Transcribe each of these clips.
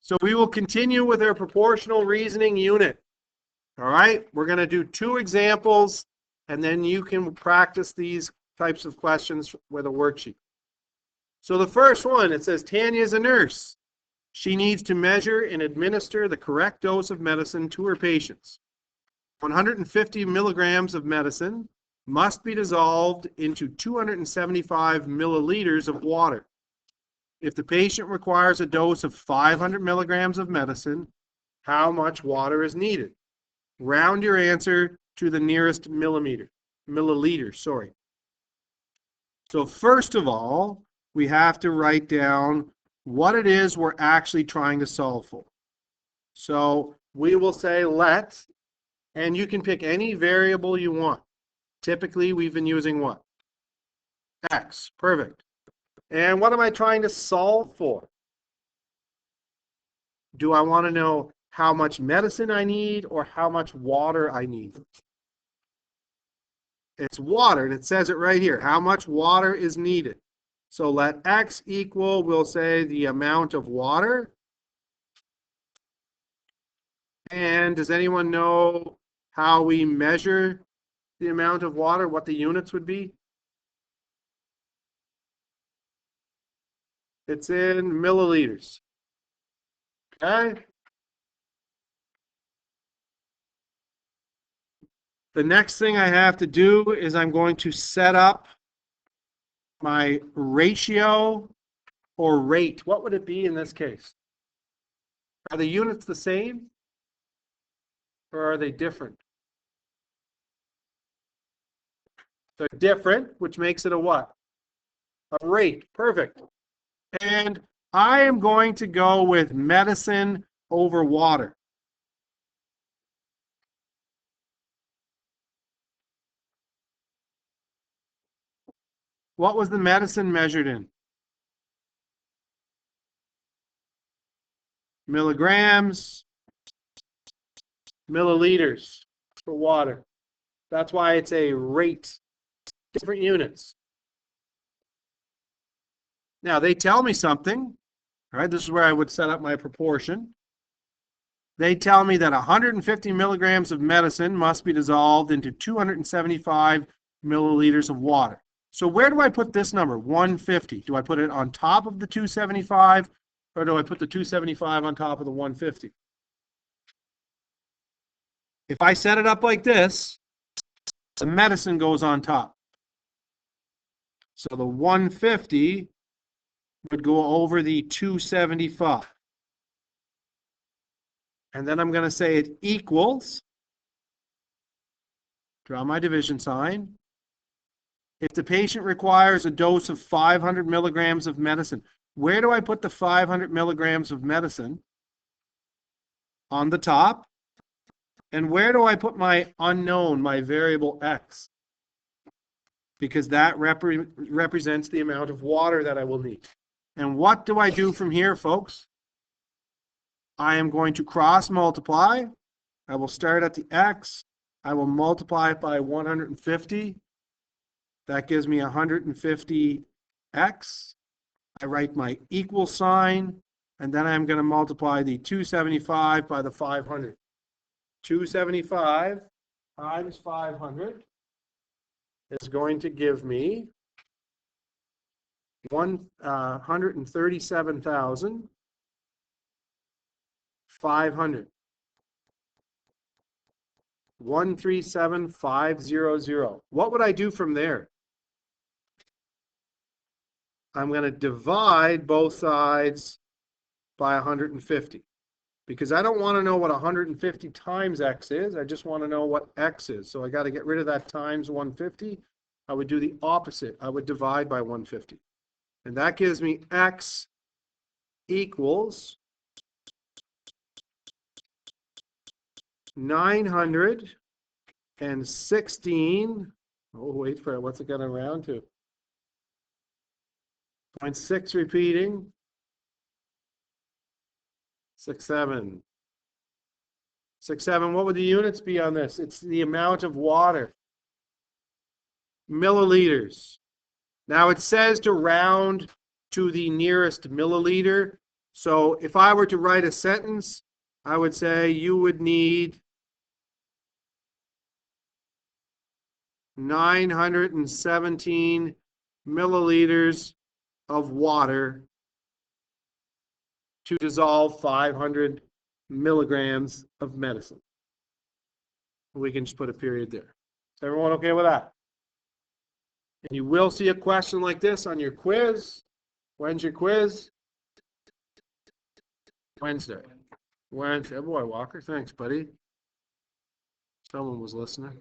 So we will continue with our proportional reasoning unit. All right, we're going to do 2 examples, and then you can practice these types of questions with a worksheet. So the first one, it says Tanya is a nurse. She needs to measure and administer the correct dose of medicine to her patients. 150 milligrams of medicine must be dissolved into 275 milliliters of water. If the patient requires a dose of 500 milligrams of medicine, how much water is needed? Round your answer to the nearest milliliter, sorry. So first of all, we have to write down what it is we're actually trying to solve for. So we will say let, and you can pick any variable you want. Typically, we've been using what? X. Perfect. And what am I trying to solve for? Do I want to know how much medicine I need or how much water I need? It's water, and it says it right here. How much water is needed? So let X equal, we'll say, the amount of water. And does anyone know how we measure the amount of water, what the units would be? It's in milliliters. Okay? The next thing I have to do is I'm going to set up my ratio or rate. What would it be in this case? Are the units the same or are they different? They're different, which makes it a what? A rate. Perfect. And I am going to go with medicine over water. What was the medicine measured in? Milligrams, milliliters for water. That's why it's a rate. Different units. Now, they tell me something. All right, this is where I would set up my proportion. They tell me that 150 milligrams of medicine must be dissolved into 275 milliliters of water. So where do I put this number, 150? Do I put it on top of the 275, or do I put the 275 on top of the 150? If I set it up like this, the medicine goes on top. So the 150 would go over the 275. And then I'm going to say it equals, draw my division sign. If the patient requires a dose of 500 milligrams of medicine, where do I put the 500 milligrams of medicine? On the top. And where do I put my unknown, my variable X? Because that represents the amount of water that I will need. And what do I do from here, folks? I am going to cross multiply. I will start at the X. I will multiply it by 150. That gives me 150x. I write my equal sign, and then I'm going to multiply the 275 by the 500. 275 times 500 is going to give me 137,500. 137,500. What would I do from there? I'm going to divide both sides by 150 because I don't want to know what 150 times X is. I just want to know what X is. So I got to get rid of that times 150. I would do the opposite. I would divide by 150. And that gives me X equals 916. Oh, wait for it. What's it going to round to? 0.6 repeating. 67. 67. What would the units be on this? It's the amount of water. Milliliters. Now it says to round to the nearest milliliter. So if I were to write a sentence, I would say you would need 917 milliliters of water to dissolve 500 milligrams of medicine. We can just put a period there. Is everyone okay with that? And you will see a question like this on your quiz. When's your quiz? Wednesday. Wednesday. Oh boy, Walker, thanks, buddy. Someone was listening.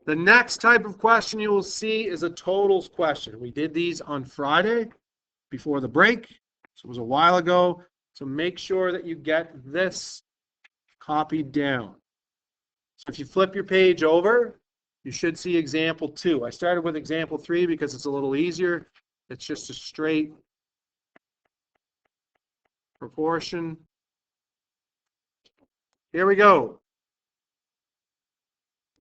The next type of question you will see is a totals question. We did these on Friday before the break. So it was a while ago. So make sure that you get this copied down. So if you flip your page over, you should see example 2. I started with example 3 because it's a little easier. It's just a straight proportion. Here we go.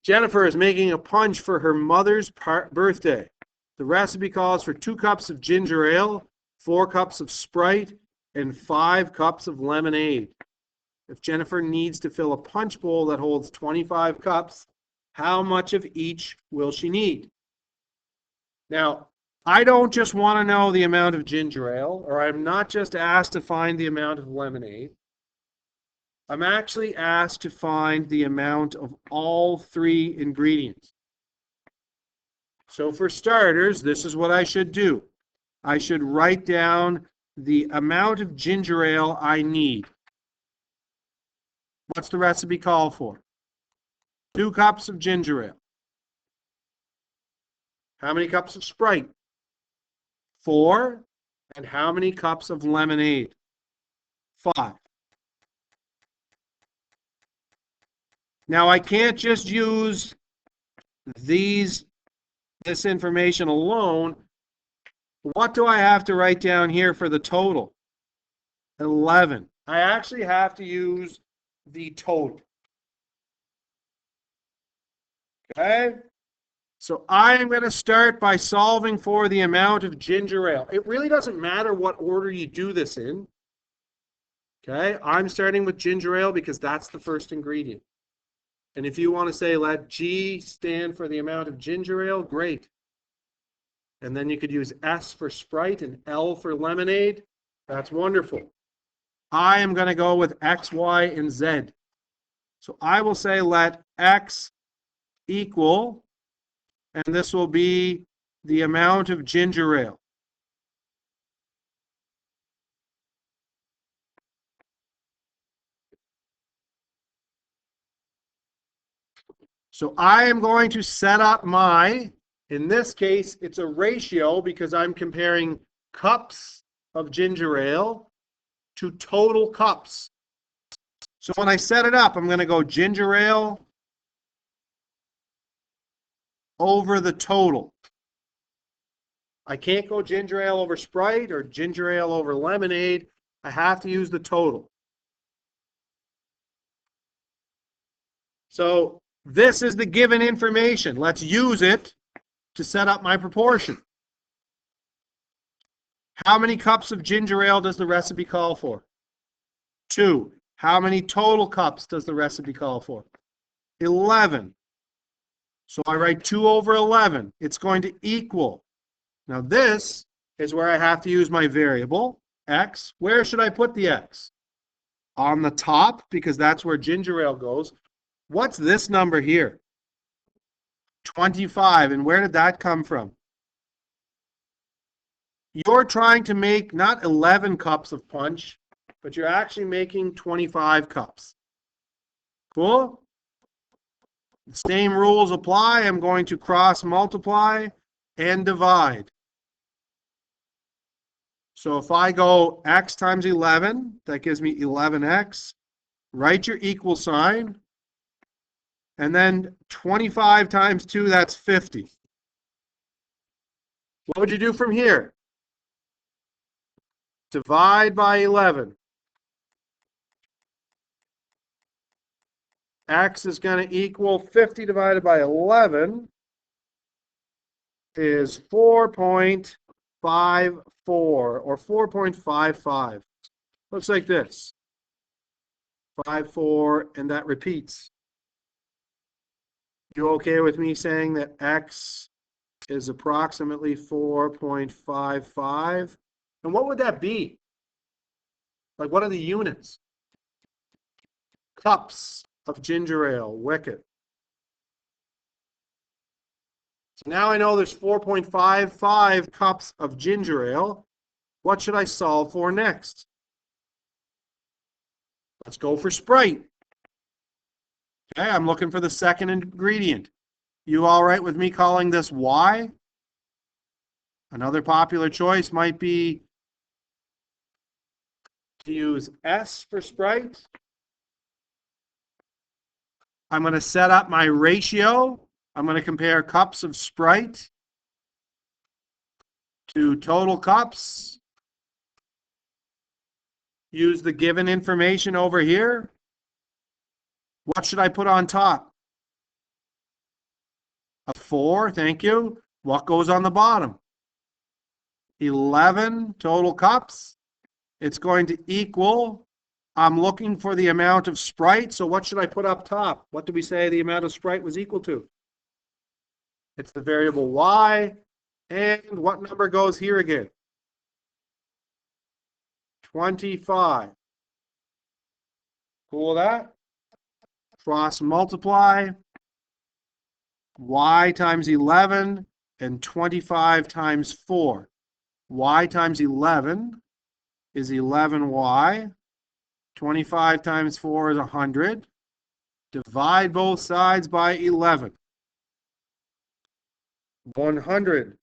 Jennifer is making a punch for her mother's birthday. The recipe calls for 2 cups of ginger ale, 4 cups of Sprite, and 5 cups of lemonade. If Jennifer needs to fill a punch bowl that holds 25 cups, how much of each will she need? Now, I don't just want to know the amount of ginger ale, or I'm not just asked to find the amount of lemonade. I'm actually asked to find the amount of all 3 ingredients. So for starters, this is what I should do. I should write down the amount of ginger ale I need. What's the recipe call for? 2 cups of ginger ale. How many cups of Sprite? 4. And how many cups of lemonade? 5. Now, I can't just use this information alone. What do I have to write down here for the total? 11. I actually have to use the total. Okay? So I am going to start by solving for the amount of ginger ale. It really doesn't matter what order you do this in. Okay? I'm starting with ginger ale because that's the first ingredient. And if you want to say let G stand for the amount of ginger ale, great. And then you could use S for Sprite and L for lemonade. That's wonderful. I am going to go with X, Y, and Z. So I will say let X equal, and this will be the amount of ginger ale. So I am going to set up my, in this case, it's a ratio because I'm comparing cups of ginger ale to total cups. So when I set it up, I'm going to go ginger ale over the total. I can't go ginger ale over Sprite or ginger ale over lemonade. I have to use the total. So this is the given information. Let's use it to set up my proportion. How many cups of ginger ale does the recipe call for? 2. How many total cups does the recipe call for? 11. So I write 2 over 11. It's going to equal. Now this is where I have to use my variable, x. Where should I put the x? On the top, because that's where ginger ale goes. What's this number here? 25. And where did that come from? You're trying to make not 11 cups of punch, but you're actually making 25 cups. Cool? The same rules apply. I'm going to cross multiply and divide. So if I go x times 11, that gives me 11x. Write your equal sign. And then 25 times 2, that's 50. What would you do from here? Divide by 11. X is going to equal 50 divided by 11 is 4.5. or 4.55. Looks like this. 5.4, and that repeats. You okay with me saying that X is approximately 4.55? And what would that be? Like, what are the units? Cups of ginger ale, wicked. So now I know there's 4.55 cups of ginger ale. What should I solve for next? Let's go for Sprite. Okay, I'm looking for the second ingredient. You all right with me calling this Y? Another popular choice might be to use S for Sprite. I'm going to set up my ratio. I'm going to compare cups of Sprite to total cups. Use the given information over here. What should I put on top? A 4, thank you. What goes on the bottom? 11 total cups. It's going to equal, I'm looking for the amount of Sprite, so what should I put up top? What did we say the amount of Sprite was equal to? It's the variable Y. And what number goes here again? 25. Cool with that? Cross multiply. Y times 11 and 25 times 4. Y times 11 is 11Y. 25 times 4 is 100. Divide both sides by 11. 100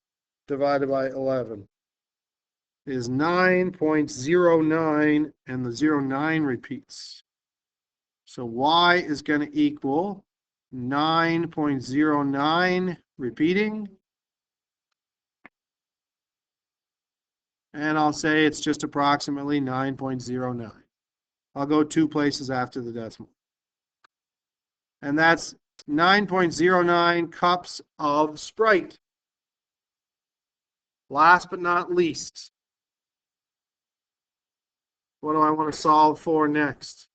divided by 11 is 9.09, and the 09 repeats. So Y is going to equal 9.09 repeating. And I'll say it's just approximately 9.09. I'll go 2 places after the decimal. And that's 9.09 cups of Sprite. Last but not least, what do I want to solve for next?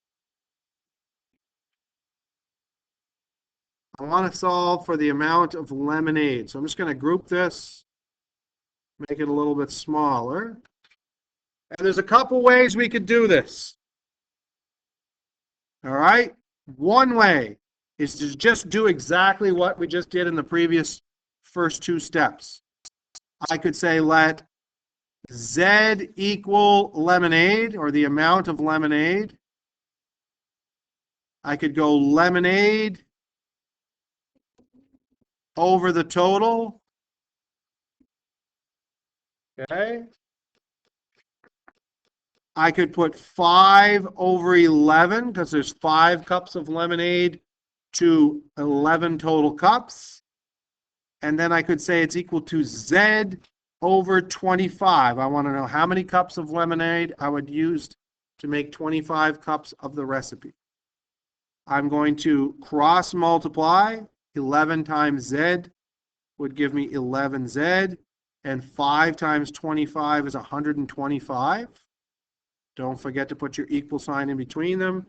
I want to solve for the amount of lemonade. So I'm just going to group this, make it a little bit smaller. And there's a couple ways we could do this. All right? One way is to just do exactly what we just did in the previous first 2 steps. I could say let Z equal lemonade, or the amount of lemonade. I could go lemonade over the total. Okay. I could put 5 over 11 because there's 5 cups of lemonade to 11 total cups. And then I could say it's equal to Z over 25. I want to know how many cups of lemonade I would use to make 25 cups of the recipe. I'm going to cross multiply. 11 times Z would give me 11Z, and 5 times 25 is 125. Don't forget to put your equal sign in between them.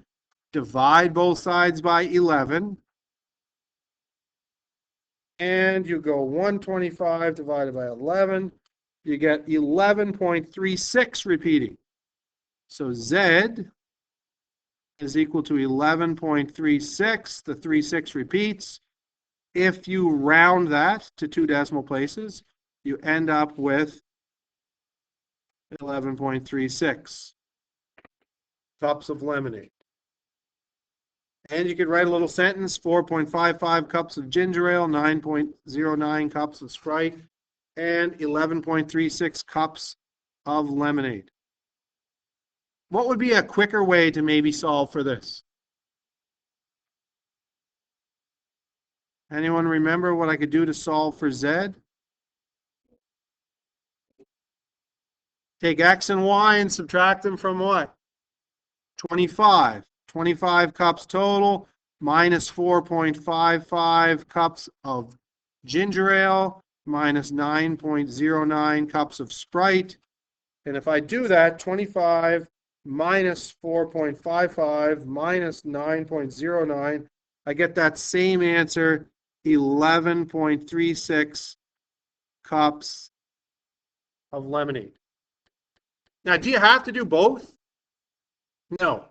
Divide both sides by 11. And you go 125 divided by 11. You get 11.36 repeating. So Z is equal to 11.36. The 36 repeats. If you round that to 2 decimal places, you end up with 11.36 cups of lemonade. And you could write a little sentence: 4.55 cups of ginger ale, 9.09 cups of Sprite, and 11.36 cups of lemonade. What would be a quicker way to maybe solve for this? Anyone remember what I could do to solve for Z? Take X and Y and subtract them from what? 25. 25 cups total minus 4.55 cups of ginger ale minus 9.09 cups of Sprite. And if I do that, 25 minus 4.55 minus 9.09, I get that same answer, 11.36 cups of lemonade. Now, do you have to do both? No.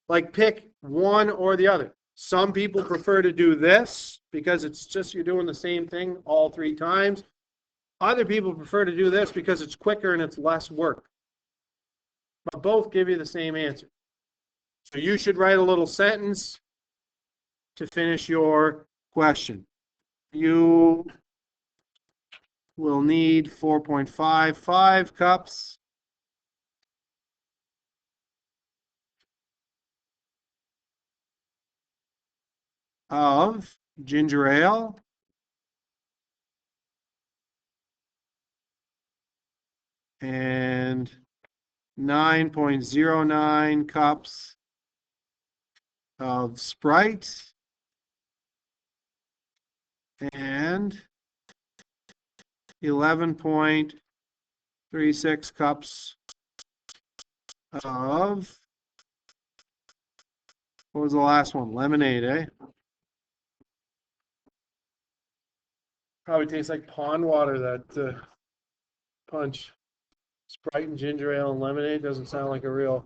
Like, pick one or the other. Some people prefer to do this because it's just you're doing the same thing all 3 times. Other people prefer to do this because it's quicker and it's less work. But both give you the same answer. So you should write a little sentence to finish your question. You will need 4.55 cups of ginger ale and 9.09 cups of Sprite and 11.36 cups of, what was the last one? Lemonade, eh? Probably tastes like pond water, that punch. Sprite and ginger ale and lemonade doesn't sound like a real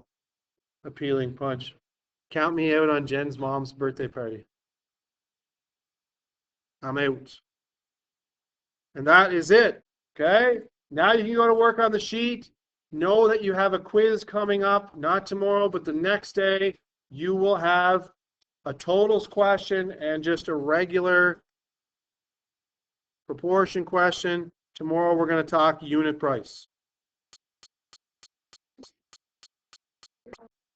appealing punch. Count me out on Jen's mom's birthday party. I'm out. And that is it. Okay? Now you can go to work on the sheet. Know that you have a quiz coming up, not tomorrow, but the next day. You will have a totals question and just a regular proportion question. Tomorrow we're going to talk unit price.